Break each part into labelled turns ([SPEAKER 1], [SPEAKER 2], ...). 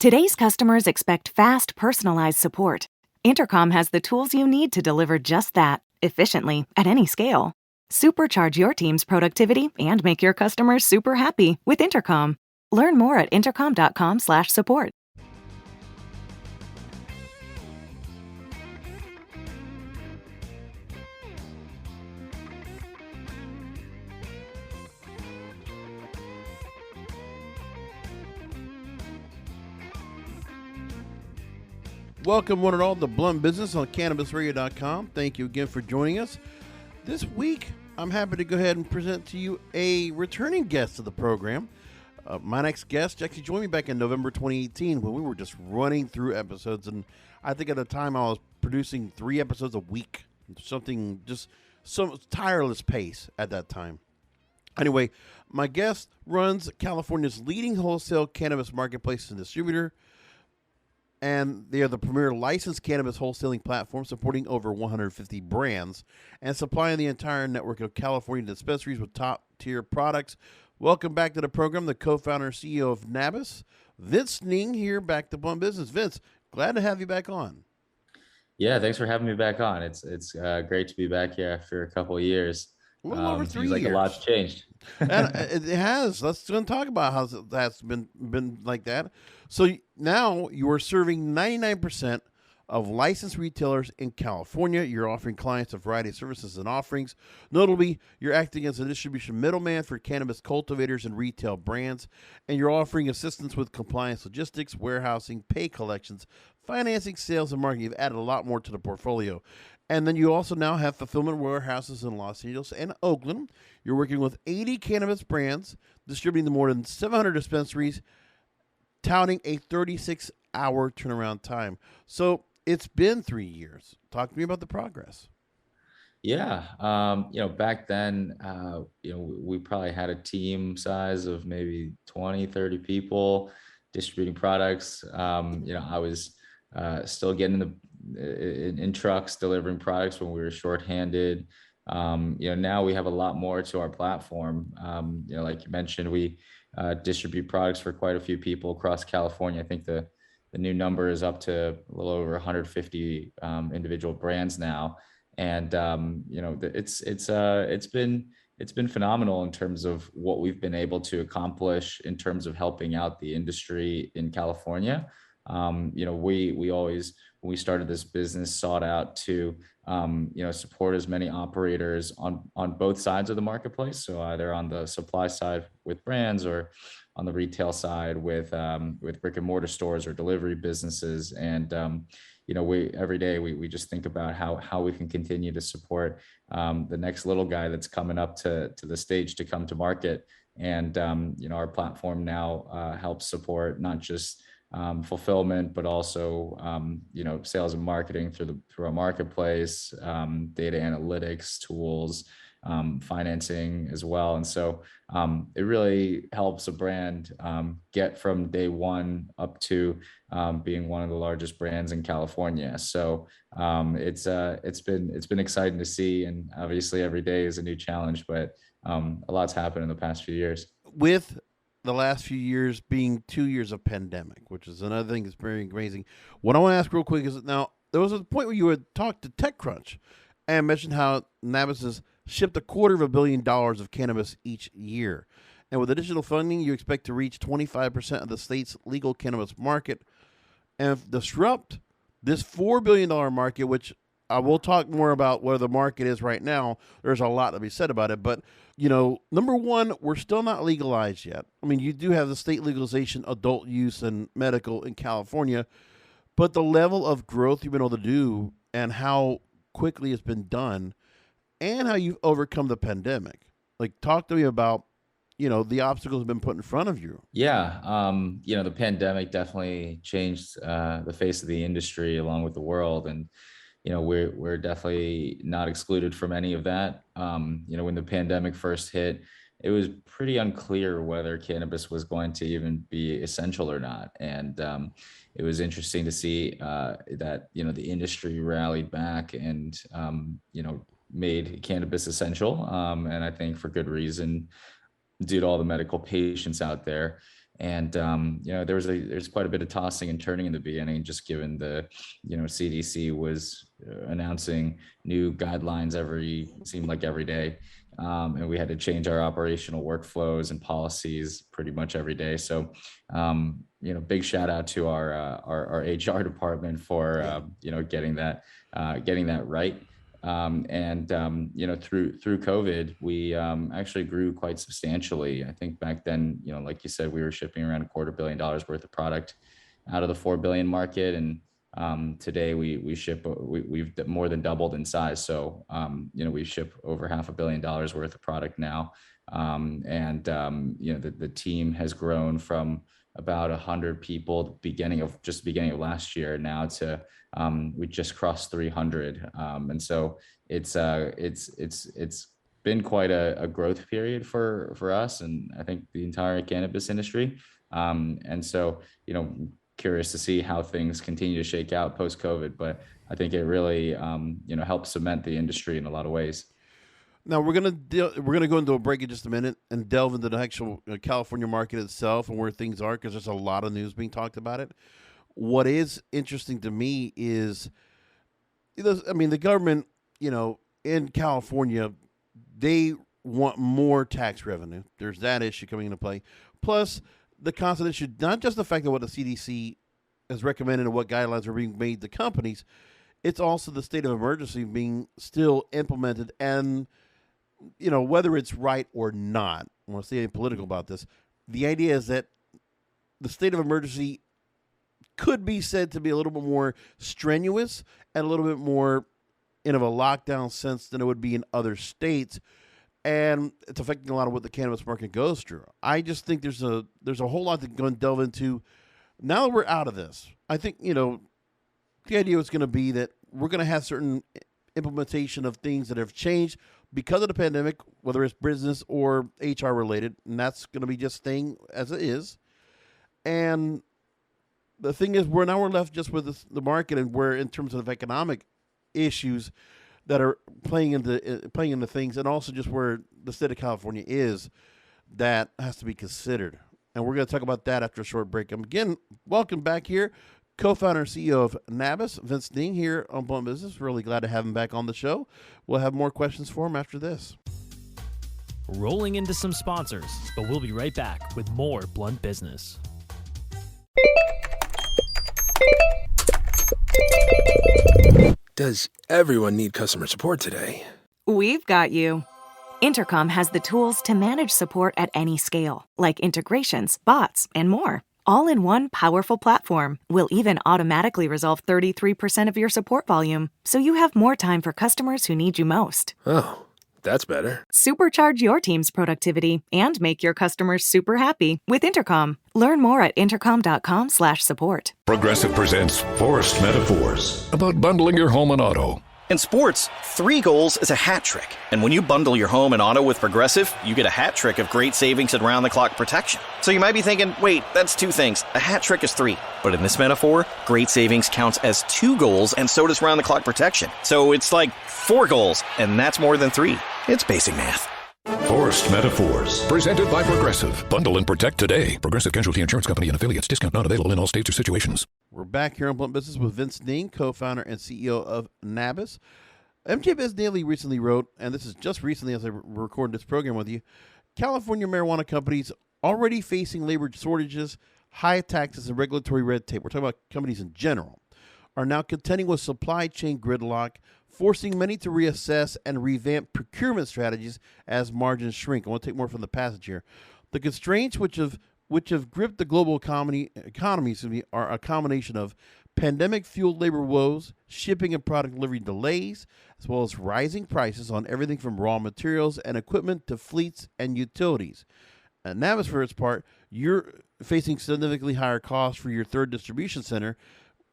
[SPEAKER 1] Today's customers expect fast, personalized support. Intercom has the tools you need to deliver just that, efficiently, at any scale. Supercharge your team's productivity and make your customers super happy with Intercom. Learn more at intercom.com/support.
[SPEAKER 2] Welcome, one and all, to Blunt Business on CannabisRadio.com. Thank you again for joining us. This week, I'm happy to go ahead and present to you a returning guest of the program. My next guest actually joined me back in November 2018 when we were just running through episodes. And I think at the time I was producing 3 episodes a week, something just some tireless pace at that time. Anyway, my guest runs California's leading wholesale cannabis marketplace and distributor. And they are the premier licensed cannabis wholesaling platform supporting over 150 brands and supplying the entire network of California dispensaries with top-tier products. Welcome back to the program, the co-founder and CEO of Nabis, Vince Ning, here back to Blunt Business. Vince, glad to have you back on.
[SPEAKER 3] Yeah, thanks for having me back on. It's great to be back here after a couple of years.
[SPEAKER 2] A little over 3
[SPEAKER 3] seems like
[SPEAKER 2] years.
[SPEAKER 3] a lot's changed.
[SPEAKER 2] And it has. Let's talk about how that's been like that. So now you are serving 99% of licensed retailers in California. You're offering clients a variety of services and offerings. Notably, you're acting as a distribution middleman for cannabis cultivators and retail brands, and you're offering assistance with compliance logistics, warehousing, pay collections, financing, sales, and marketing. You've added a lot more to the portfolio. And then you also now have fulfillment warehouses in Los Angeles and Oakland. You're working with 80 cannabis brands, distributing to more than 700 dispensaries, touting a 36-hour turnaround time. So it's been 3 years. Talk to me about the progress.
[SPEAKER 3] Yeah, back then, we probably had a team size of maybe 20, 30 people distributing products. I was still getting in trucks delivering products when we were shorthanded. Now we have a lot more to our platform. Like you mentioned, we distribute products for quite a few people across California. I think the new number is up to a little over 150 individual brands now, and it's been phenomenal in terms of what we've been able to accomplish in terms of helping out the industry in California. We always, when we started this business, sought out to support as many operators on both sides of the marketplace. So either on the supply side with brands or on the retail side with brick and mortar stores or delivery businesses. And we every day we just think about how we can continue to support the next little guy that's coming up to the stage to come to market. And our platform now helps support not just fulfillment, but also sales and marketing through our marketplace, data analytics tools, financing as well. And so it really helps a brand get from day one up to being one of the largest brands in California. So it's been exciting to see, and obviously every day is a new challenge, but a lot's happened in the past few years.
[SPEAKER 2] With the last few years being 2 years of pandemic, which is another thing that's very amazing. What I want to ask real quick is, now there was a point where you had talked to TechCrunch and mentioned how Nabis has shipped $250 million of cannabis each year. And with additional funding, you expect to reach 25% of the state's legal cannabis market and disrupt this $4 billion market, which I will talk more about where the market is right now. There's a lot to be said about it. But, number one, we're still not legalized yet. I mean, you do have the state legalization, adult use, and medical in California. But the level of growth you've been able to do and how quickly it's been done and how you've overcome the pandemic. Like, talk to me about, the obstacles have been put in front of you.
[SPEAKER 3] Yeah, the pandemic definitely changed the face of the industry along with the world. And we're definitely not excluded from any of that. When the pandemic first hit, it was pretty unclear whether cannabis was going to even be essential or not. And it was interesting to see that, the industry rallied back and, made cannabis essential. And I think for good reason, due to all the medical patients out there. And there's quite a bit of tossing and turning in the beginning, just given the CDC was announcing new guidelines seemed like every day. And we had to change our operational workflows and policies pretty much every day. So, big shout out to our HR department for getting that right. Through COVID, we actually grew quite substantially. I think back then, like you said, we were shipping around $250 million worth of product out of the 4 billion market, and today we've more than doubled in size. So we ship over $500 million worth of product now, the team has grown from about 100 people beginning of last year now to we just crossed 300, and so it's been quite a growth period for us, and I think the entire cannabis industry. And so, curious to see how things continue to shake out post COVID, but I think it really, helps cement the industry in a lot of ways.
[SPEAKER 2] Now we're gonna go into a break in just a minute and delve into the actual California market itself and where things are, because there's a lot of news being talked about it. What is interesting to me is, the government, in California, they want more tax revenue. There's that issue coming into play. Plus, the constant issue, not just the fact that what the CDC has recommended and what guidelines are being made to companies, it's also the state of emergency being still implemented. And, whether it's right or not, I want to say anything political about this, the idea is that the state of emergency could be said to be a little bit more strenuous and a little bit more in of a lockdown sense than it would be in other states. And it's affecting a lot of what the cannabis market goes through. I just think there's a whole lot to go and delve into. Now that we're out of this, I think, the idea is going to be that we're going to have certain implementation of things that have changed because of the pandemic, whether it's business or HR related, and that's going to be just staying as it is. And the thing is, we're left just with the market, and we're in terms of economic issues that are playing into things, and also just where the state of California is, that has to be considered. And we're going to talk about that after a short break. Again, welcome back here, co-founder and CEO of Nabis, Vince Ning, here on Blunt Business. Really glad to have him back on the show. We'll have more questions for him after this.
[SPEAKER 4] Rolling into some sponsors, but we'll be right back with more Blunt Business.
[SPEAKER 5] Does everyone need customer support today?
[SPEAKER 1] We've got you. Intercom has the tools to manage support at any scale, like integrations, bots, and more. All in one powerful platform. We'll even automatically resolve 33% of your support volume, so you have more time for customers who need you most.
[SPEAKER 5] Oh, that's better.
[SPEAKER 1] Supercharge your team's productivity and make your customers super happy with Intercom. Learn more at intercom.com/support.
[SPEAKER 6] Progressive presents Forced Metaphors about bundling your home and auto.
[SPEAKER 7] In sports, 3 goals is a hat trick. And when you bundle your home and auto with Progressive, you get a hat trick of great savings and round-the-clock protection. So you might be thinking, wait, that's 2 things. A hat trick is 3. But in this metaphor, great savings counts as 2 goals, and so does round-the-clock protection. So it's like 4 goals, and that's more than 3. It's basic math.
[SPEAKER 6] Forced Metaphors, presented by Progressive. Bundle and protect today. Progressive Casualty Insurance Company and affiliates. Discount not available in all states or situations.
[SPEAKER 2] We're back here on Blunt Business with Vince Ning, co-founder and CEO of Nabis. MJ Biz Daily recently wrote, and this is just recently as I recorded this program with you, California marijuana companies already facing labor shortages, high taxes, and regulatory red tape. We're talking about companies in general, are now contending with supply chain gridlock, forcing many to reassess and revamp procurement strategies as margins shrink. I want to take more from the passage here. The constraints which have gripped the global economy are a combination of pandemic-fueled labor woes, shipping and product delivery delays, as well as rising prices on everything from raw materials and equipment to fleets and utilities. And Nabis, for its part, you're facing significantly higher costs for your third distribution center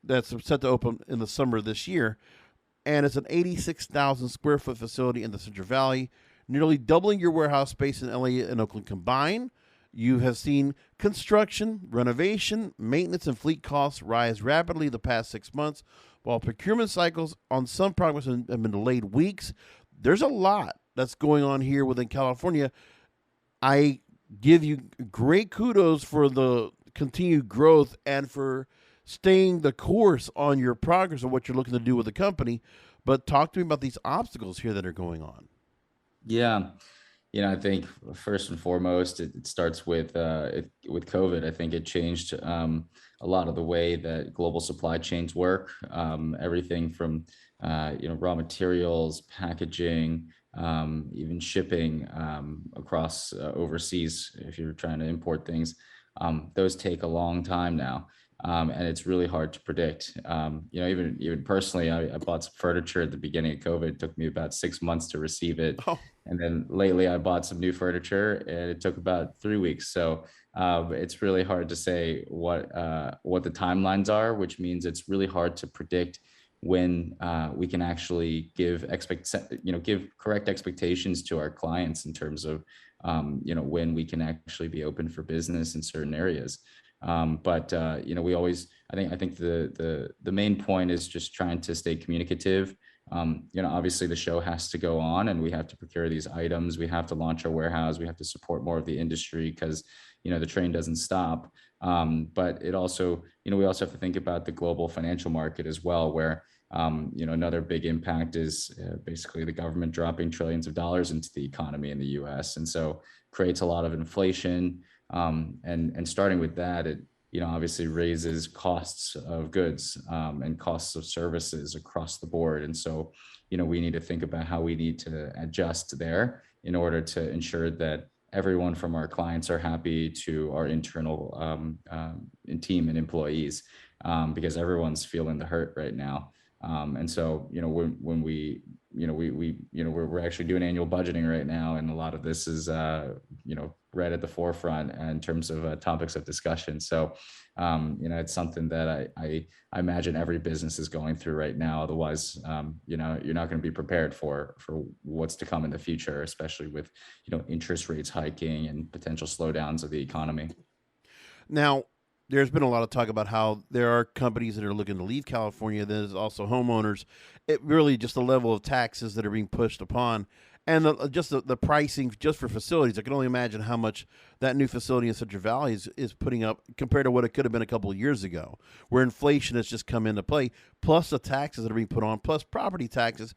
[SPEAKER 2] that's set to open in the summer of this year. And it's an 86,000 square foot facility in the Central Valley, nearly doubling your warehouse space in LA and Oakland combined. You have seen construction, renovation, maintenance, and fleet costs rise rapidly the past 6 months, while procurement cycles on some products have been delayed weeks. There's a lot that's going on here within California. I give you great kudos for the continued growth and for staying the course on your progress of what you're looking to do with the company. But talk to me about these obstacles here that are going on.
[SPEAKER 3] Yeah. I think first and foremost, it starts with with COVID. I think it changed a lot of the way that global supply chains work. Everything from raw materials, packaging, even shipping across overseas. If you're trying to import things, those take a long time now. And it's really hard to predict. Even personally, I bought some furniture at the beginning of COVID. It took me about 6 months to receive it,
[SPEAKER 2] Oh,
[SPEAKER 3] and then lately I bought some new furniture and it took about 3 weeks. So it's really hard to say what the timelines are, which means it's really hard to predict when we can actually give correct expectations to our clients in terms of when we can actually be open for business in certain areas. But we always, I think the main point is just trying to stay communicative. Obviously the show has to go on and we have to procure these items. We have to launch our warehouse. We have to support more of the industry because, the train doesn't stop. But it also, we also have to think about the global financial market as well, where, another big impact is basically the government dropping trillions of dollars into the economy in the US. And so creates a lot of inflation. And starting with that, it, obviously raises costs of goods and costs of services across the board. And so, we need to think about how we need to adjust there in order to ensure that everyone from our clients are happy to our internal team and employees, because everyone's feeling the hurt right now. And so, when we're actually doing annual budgeting right now, and a lot of this is, right at the forefront in terms of topics of discussion. So, it's something that I imagine every business is going through right now. Otherwise, you're not going to be prepared for what's to come in the future, especially with, interest rates hiking and potential slowdowns of the economy.
[SPEAKER 2] now there's been a lot of talk about how there are companies that are looking to leave California. There's also homeowners. It really just the level of taxes that are being pushed upon, and just the pricing just for facilities. I can only imagine how much that new facility in Central Valley is putting up compared to what it could have been a couple of years ago, where inflation has just come into play, plus the taxes that are being put on, plus property taxes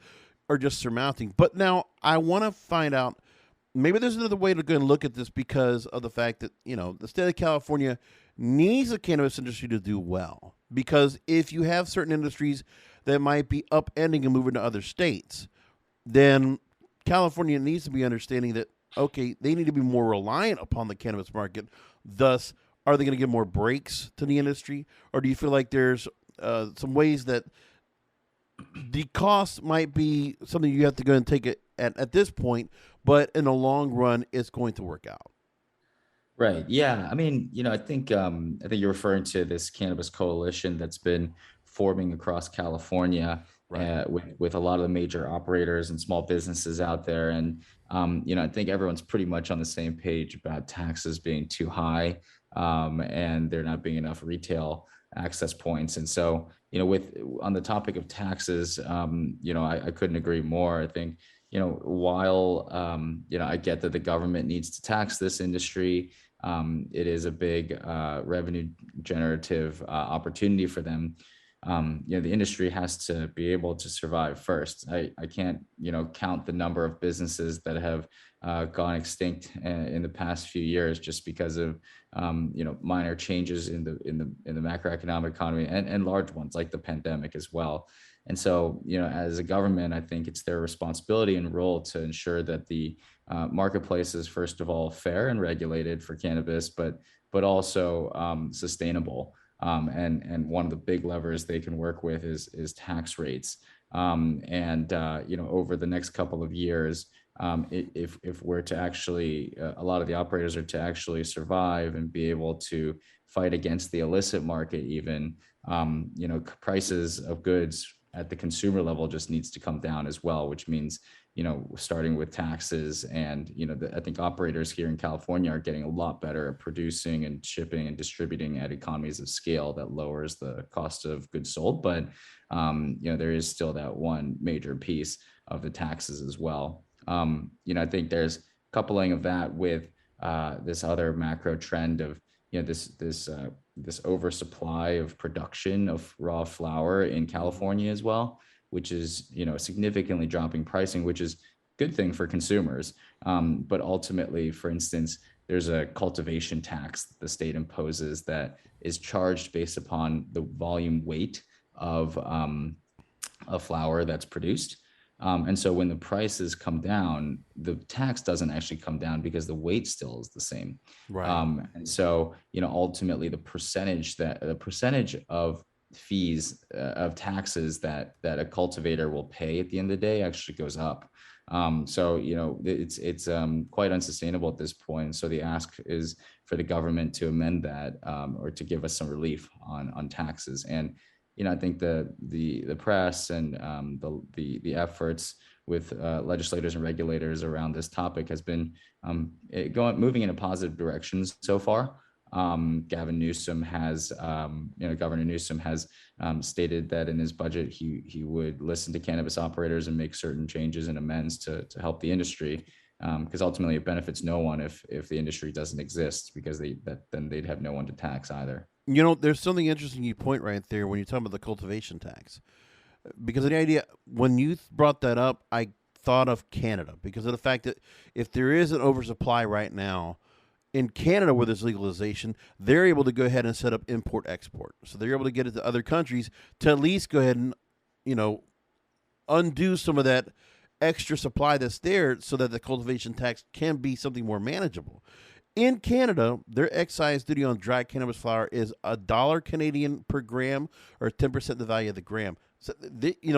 [SPEAKER 2] are just surmounting. But now I want to find out, maybe there's another way to go and look at this because of the fact that, the state of California needs the cannabis industry to do well. Because if you have certain industries that might be upending and moving to other states, then California needs to be understanding that, okay, they need to be more reliant upon the cannabis market. Thus, are they going to give more breaks to the industry? Or do you feel like there's some ways that the cost might be something you have to go and take it at this point, but in the long run, it's going to work out?
[SPEAKER 3] Right. Yeah. I mean, I think you're referring to this cannabis coalition that's been forming across California,
[SPEAKER 2] Right.
[SPEAKER 3] with a lot of the major operators and small businesses out there. And I think everyone's pretty much on the same page about taxes being too high, and there not being enough retail access points. And so, with on the topic of taxes, I couldn't agree more. I think, while I get that the government needs to tax this industry, it is a big revenue generative opportunity for them. The industry has to be able to survive first. I can't, count the number of businesses that have gone extinct in the past few years just because of, minor changes in the macroeconomic economy, and large ones like the pandemic as well. And so, as a government, I think it's their responsibility and role to ensure that the marketplace is, first of all, fair and regulated for cannabis, but also sustainable. And one of the big levers they can work with is tax rates. And over the next couple of years, if we're to actually, a lot of the operators are to actually survive and be able to fight against the illicit market, even, prices of goods at the consumer level just needs to come down as well, which means, starting with taxes. And, I think operators here in California are getting a lot better at producing and shipping and distributing at economies of scale that lowers the cost of goods sold. But, there is still that one major piece of the taxes as well. I think there's coupling of that with this other macro trend of this oversupply of production of raw flour in California as well, which is significantly dropping pricing, which is a good thing for consumers. But ultimately, for instance, there's a cultivation tax that the state imposes that is charged based upon the volume weight of flour that's produced. And so when the prices come down, the tax doesn't actually come down because the weight still is the same.
[SPEAKER 2] Right.
[SPEAKER 3] And so, ultimately the percentage of fees of taxes that a cultivator will pay at the end of the day actually goes up. So, it's quite unsustainable at this point. So the ask is for the government to amend that, or to give us some relief on taxes. And I think the press and the efforts with legislators and regulators around this topic has been moving in a positive direction so far. Governor Newsom has stated that in his budget he would listen to cannabis operators and make certain changes and amends to help the industry, because ultimately it benefits no one if the industry doesn't exist, because then they'd have no one to tax either.
[SPEAKER 2] There's something interesting you point right there when you're talking about the cultivation tax, because of the idea when you brought that up, I thought of Canada because of the fact that if there is an oversupply right now in Canada where there's legalization, they're able to go ahead and set up import export, so they're able to get it to other countries to at least go ahead and undo some of that extra supply that's there, so that the cultivation tax can be something more manageable. In Canada, their excise duty on dry cannabis flower is $1 Canadian per gram, or 10% the value of the gram. So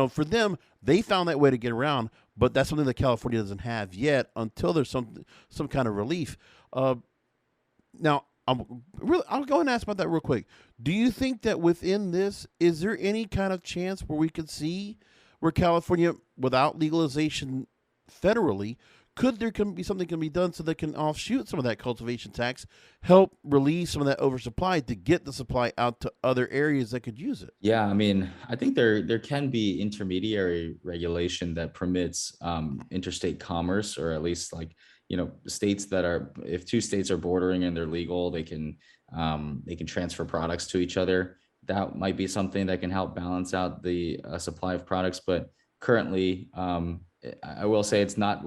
[SPEAKER 2] for them, they found that way to get around, but that's something that California doesn't have yet until there's some kind of relief. Now, I'll go and ask about that real quick. Do you think that within this, is there any kind of chance where we could see where California, without legalization federally, could there be something can be done so they can offshoot some of that cultivation tax, help release some of that oversupply to get the supply out to other areas that could use it?
[SPEAKER 3] Yeah, I mean, I think there can be intermediary regulation that permits interstate commerce, or at least states that are, if two states are bordering and they're legal, they can transfer products to each other. That might be something that can help balance out the supply of products. But currently, I will say it's not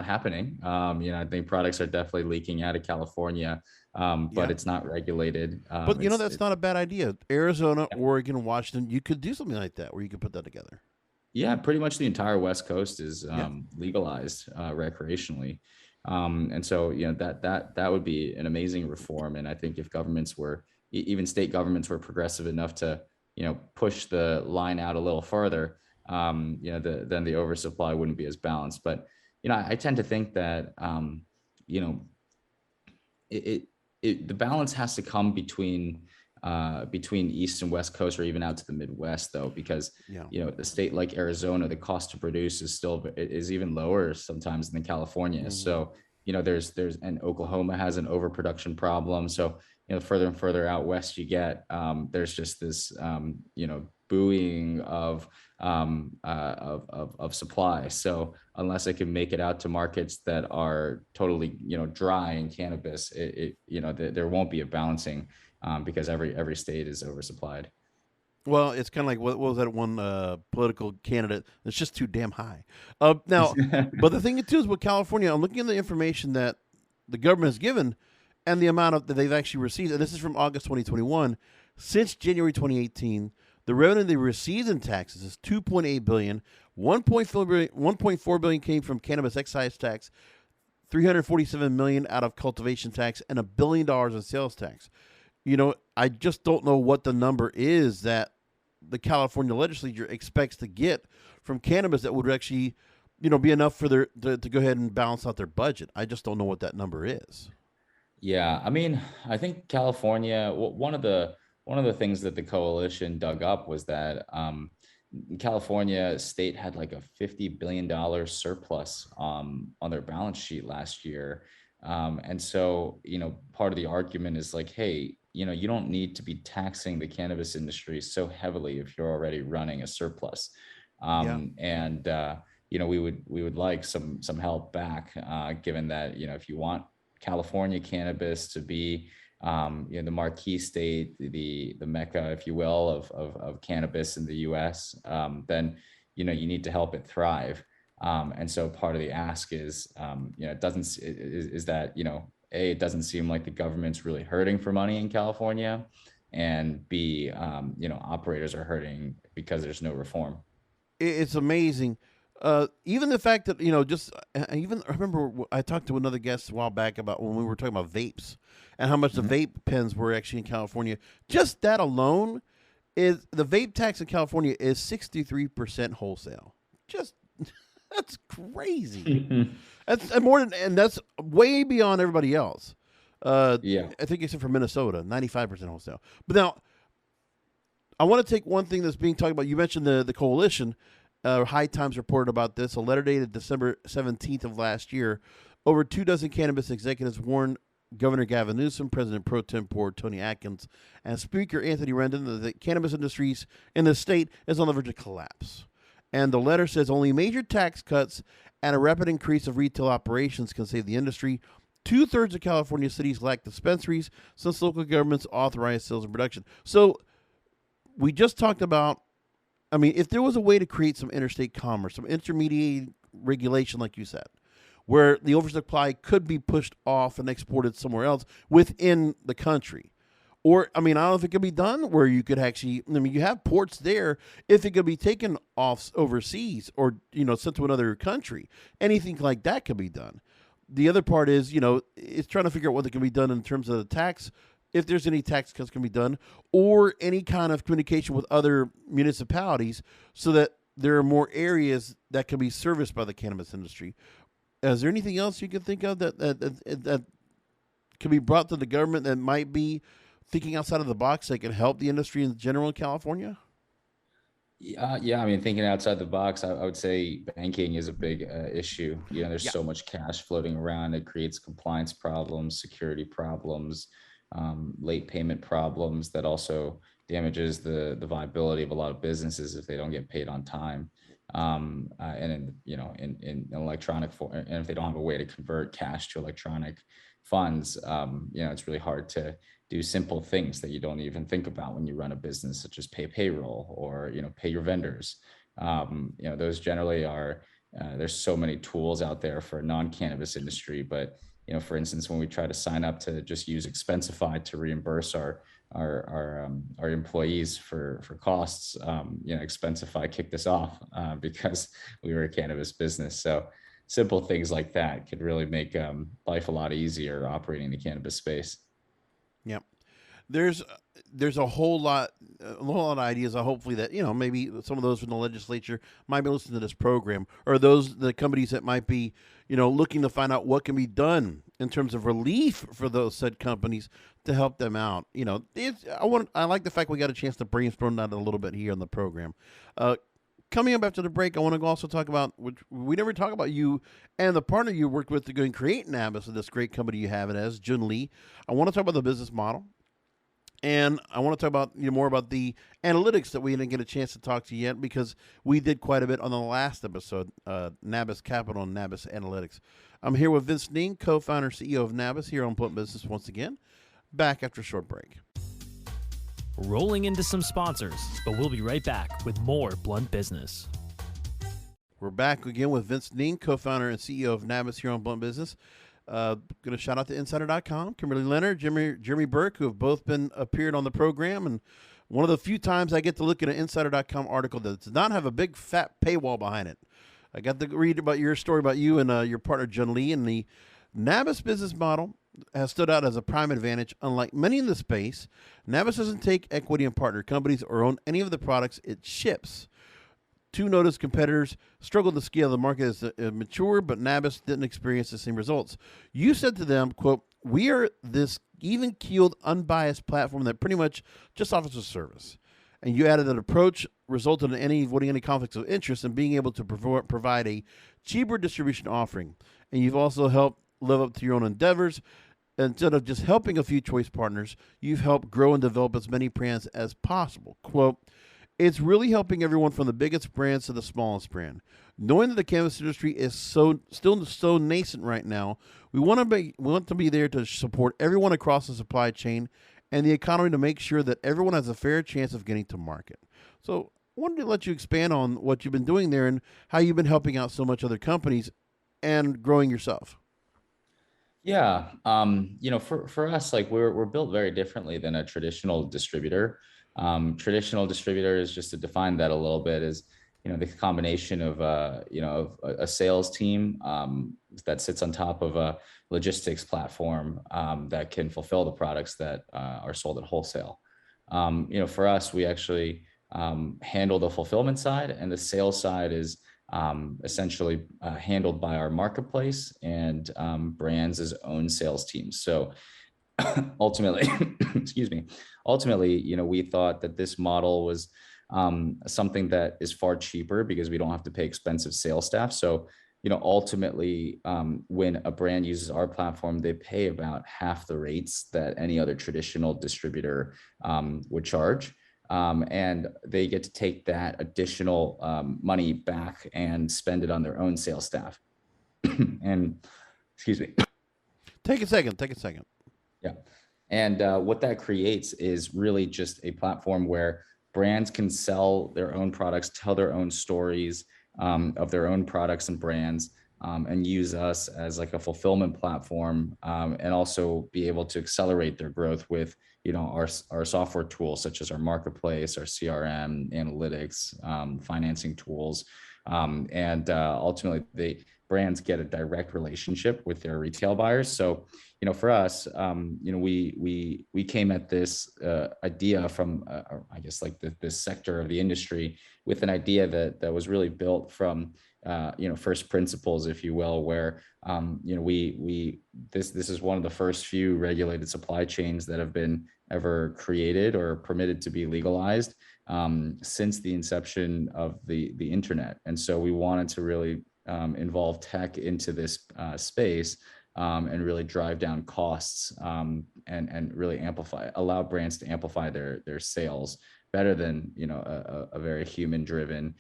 [SPEAKER 3] happening. I think products are definitely leaking out of California, but it's not regulated.
[SPEAKER 2] But that's not a bad idea. Arizona, Oregon, Washington, you could do something like that where you could put that together.
[SPEAKER 3] Yeah, pretty much the entire West Coast is legalized recreationally. And so, that would be an amazing reform. And I think if governments were, even state governments were progressive enough to, push the line out a little further, then the oversupply wouldn't be as balanced. But, I tend to think that, the balance has to come between East and West Coast, or even out to the Midwest, though, because a state like Arizona, the cost to produce is even lower sometimes than California. Mm-hmm. So and Oklahoma has an overproduction problem. So further and further out west you get, there's just this buoying of supply. So unless it can make it out to markets that are totally dry in cannabis, there won't be a balancing, because every state is oversupplied.
[SPEAKER 2] Well, it's kind of like what was that one political candidate that's just too damn high. Now, but the thing too is with California, I'm looking at the information that the government has given and the amount that they've actually received, and this is from August 2021. Since January 2018, the revenue they received in taxes is $2.8 billion. $1.4 billion came from cannabis excise tax, $347 million out of cultivation tax, and $1 billion in sales tax. I just don't know what the number is that the California legislature expects to get from cannabis that would actually, be enough for to go ahead and balance out their budget. I just don't know what that number is.
[SPEAKER 3] Yeah, I mean, I think California, one of the things that the coalition dug up was that California state had like a $50 billion surplus on their balance sheet last year. And so, part of the argument is like, hey, you don't need to be taxing the cannabis industry so heavily if you're already running a surplus. And we would like some help back, given that, if you want California cannabis to be the marquee state, the mecca, if you will, of cannabis in the U.S., then you need to help it thrive. And so part of the ask is, it doesn't is that it doesn't seem like the government's really hurting for money in California, and B, operators are hurting because there's no reform.
[SPEAKER 2] It's amazing. Even the fact that I remember I talked to another guest a while back about when we were talking about vapes and how much the vape pens were actually in California. Just that alone is the vape tax in California is 63% wholesale. Just that's crazy. That's more than, and that's way beyond everybody else.
[SPEAKER 3] Yeah.
[SPEAKER 2] I think except for Minnesota, 95% wholesale. But now, I want to take one thing that's being talked about. You mentioned the coalition. High Times reported about this. A letter dated December 17th of last year. Over 24 cannabis executives warned Governor Gavin Newsom, President Pro Tempore Tony Atkins, and Speaker Anthony Rendon that the cannabis industries in the state is on the verge of collapse. And the letter says only major tax cuts and a rapid increase of retail operations can save the industry. 2/3 of California cities lack dispensaries since local governments authorize sales and production. So we just talked about, if there was a way to create some interstate commerce, some intermediate regulation, like you said, where the oversupply could be pushed off and exported somewhere else within the country. Or, I don't know if it could be done where you could actually, you have ports there, if it could be taken off overseas or, sent to another country. Anything like that could be done. The other part is, it's trying to figure out what can be done in terms of the tax, if there's any tax cuts can be done, or any kind of communication with other municipalities so that there are more areas that can be serviced by the cannabis industry. Is there anything else you can think of that can be brought to the government that might be thinking outside of the box that can help the industry in general in California?
[SPEAKER 3] Yeah. Thinking outside the box, I would say banking is a big issue. There's so much cash floating around. It creates compliance problems, security problems, late payment problems that also damages the viability of a lot of businesses if they don't get paid on time. And in electronic form, and if they don't have a way to convert cash to electronic funds, it's really hard to do simple things that you don't even think about when you run a business, such as pay payroll or pay your vendors. Those generally are. There's so many tools out there for a non-cannabis industry, but for instance, when we try to sign up to just use Expensify to reimburse our employees for costs, Expensify kicked us off because we were a cannabis business. So simple things like that could really make life a lot easier operating in the cannabis space.
[SPEAKER 2] Yep. There's a whole lot of ideas. Hopefully that maybe some of those from the legislature might be listening to this program, or the companies that might be looking to find out what can be done in terms of relief for those said companies to help them out. I like the fact we got a chance to brainstorm that a little bit here on the program. Coming up after the break, I want to also talk about, which we never talk about, you and the partner you worked with to go and create Nabis, and this great company you have it as, Jun Lee. I want to talk about the business model, and I want to talk about more about the analytics that we didn't get a chance to talk to yet, because we did quite a bit on the last episode, Nabis Capital and Nabis Analytics. I'm here with Vince Ning, co-founder and CEO of Nabis, here on Blunt Business once again. Back after a short break.
[SPEAKER 4] Rolling into some sponsors, but we'll be right back with more Blunt Business.
[SPEAKER 2] We're back again with Vince Ning, co-founder and CEO of Nabis, here on Blunt Business. Going to shout out to Insider.com, Kimberly Leonard, Jeremy Burke, who have both appeared on the program. And one of the few times I get to look at an Insider.com article that does not have a big fat paywall behind it. I got to read about your story about you and your partner, Jun Lee, and the Nabis business model has stood out as a prime advantage. Unlike many in the space, Nabis doesn't take equity in partner companies or own any of the products it ships. Two noticed competitors struggled to scale the market as mature, but Nabis didn't experience the same results. You said to them, quote, "We are this even-keeled, unbiased platform that pretty much just offers a service." And you added that approach resulted in avoiding any conflicts of interest and being able to provide a cheaper distribution offering. And you've also helped live up to your own endeavors. Instead of just helping a few choice partners, you've helped grow and develop as many brands as possible. Quote, It's really helping everyone from the biggest brands to the smallest brand. Knowing that the cannabis industry is still so nascent right now, we want to be there to support everyone across the supply chain and the economy to make sure that everyone has a fair chance of getting to market. So I wanted to let you expand on what you've been doing there and how you've been helping out so much other companies and growing yourself.
[SPEAKER 3] Yeah, for us, like we're built very differently than a traditional distributor. Traditional distributor is, just to define that a little bit, is the combination of of a sales team that sits on top of a logistics platform that can fulfill the products that are sold at wholesale. For us, we actually handle the fulfillment side, and the sales side is essentially handled by our marketplace and brands' own sales teams. So ultimately, excuse me, ultimately, we thought that this model was something that is far cheaper because we don't have to pay expensive sales staff. So, ultimately, when a brand uses our platform, they pay about half the rates that any other traditional distributor would charge. And they get to take that additional money back and spend it on their own sales staff. And excuse me.
[SPEAKER 2] Take a second.
[SPEAKER 3] Yeah. And what that creates is really just a platform where brands can sell their own products, tell their own stories of their own products and brands, and use us as like a fulfillment platform, and also be able to accelerate their growth with our software tools, such as our marketplace, our CRM, analytics, financing tools, and ultimately the brands get a direct relationship with their retail buyers. So for us, we came at this idea from I guess like this sector of the industry with an idea that was really built from first principles, if you will, where this is one of the first few regulated supply chains that have been ever created or permitted to be legalized since the inception of the internet. And so we wanted to really involve tech into this space and really drive down costs and really allow brands to amplify their sales better than a very human driven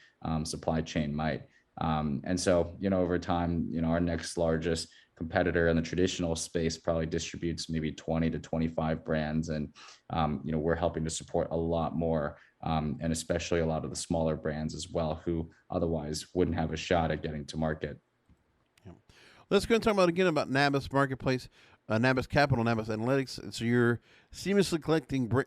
[SPEAKER 3] supply chain might. And so over time, our next largest competitor in the traditional space probably distributes maybe 20 to 25 brands, and we're helping to support a lot more, and especially a lot of the smaller brands as well, who otherwise wouldn't have a shot at getting to market.
[SPEAKER 2] Let's go and talk about Nabis Marketplace, Nabis Capital, Nabis Analytics. So you're seamlessly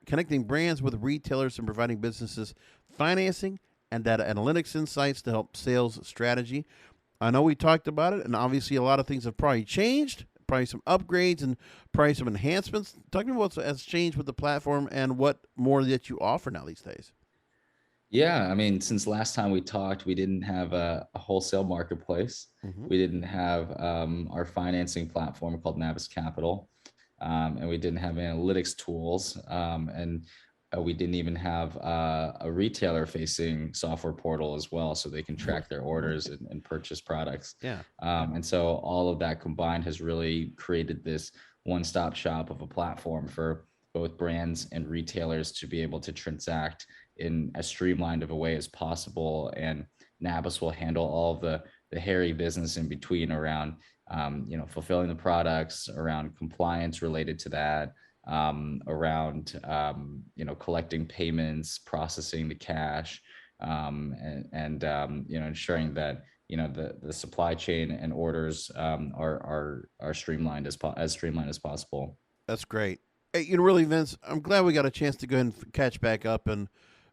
[SPEAKER 2] connecting brands with retailers and providing businesses financing and data analytics insights to help sales strategy. I know we talked about it, and obviously a lot of things have probably changed, probably some upgrades and probably some enhancements. Talk to me about what has changed with the platform and what more that you offer now these days.
[SPEAKER 3] Yeah, I mean, since last time we talked, we didn't have a wholesale marketplace.
[SPEAKER 2] Mm-hmm.
[SPEAKER 3] We didn't have our financing platform called Nabis Capital, and we didn't have analytics tools, and we didn't even have a retailer-facing software portal as well, so they can track their orders and purchase products.
[SPEAKER 2] Yeah.
[SPEAKER 3] And so all of that combined has really created this one-stop shop of a platform for both brands and retailers to be able to transact in as streamlined of a way as possible. And Nabis will handle all of the hairy business in between around, fulfilling the products, around compliance related to that, around, collecting payments, processing the cash, and ensuring that, the supply chain and orders are streamlined as streamlined as possible.
[SPEAKER 2] That's great. Hey, really, Vince, I'm glad we got a chance to go ahead and catch back up and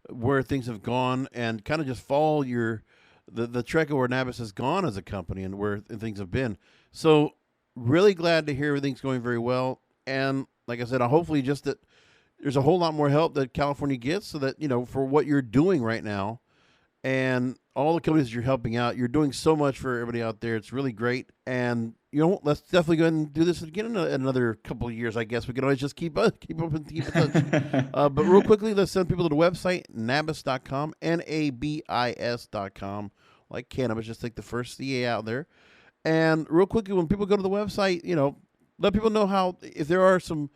[SPEAKER 2] where things have gone and kind of just follow the trek of where Nabis has gone as a company and where things have been. So really glad to hear everything's going very well. And like I said, hopefully just that there's a whole lot more help that California gets so that, for what you're doing right now and all the companies you're helping out, you're doing so much for everybody out there. It's really great. And, let's definitely go ahead and do this again in another couple of years, I guess. We can always just keep up and keep in touch. But real quickly, let's send people to the website, nabis.com, NABIS.com, like cannabis, just take the first CA out there. And real quickly, when people go to the website, let people know how, if there are some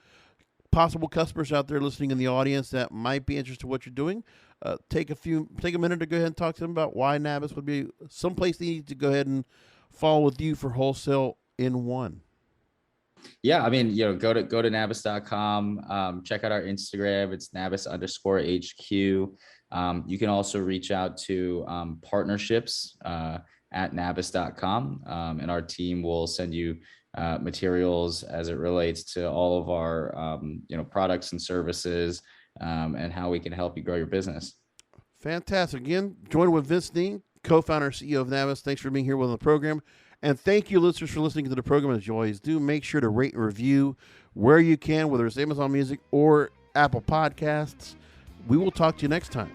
[SPEAKER 2] possible customers out there listening in the audience that might be interested in what you're doing, take a minute to go ahead and talk to them about why Nabis would be someplace they need to go ahead and follow with you for wholesale in one.
[SPEAKER 3] Yeah, I mean, go to nabis.com, check out our Instagram. It's nabis_HQ. You can also reach out to partnerships at nabis.com, and our team will send you materials as it relates to all of our products and services, and how we can help you grow your business.
[SPEAKER 2] Fantastic. Again, joined with Vince Ning, co-founder and CEO of Nabis. Thanks for being here with the program. And thank you, listeners, for listening to the program. As you always do, make sure to rate and review where you can, whether it's Amazon Music or Apple Podcasts. We will talk to you next time.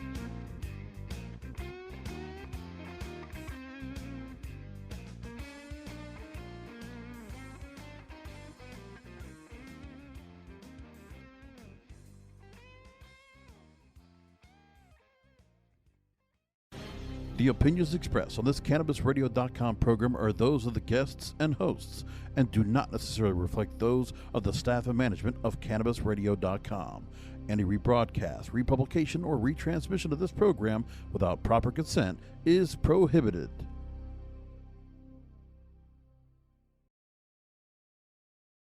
[SPEAKER 2] The opinions expressed on this CannabisRadio.com program are those of the guests and hosts and do not necessarily reflect those of the staff and management of CannabisRadio.com. Any rebroadcast, republication, or retransmission of this program without proper consent is prohibited.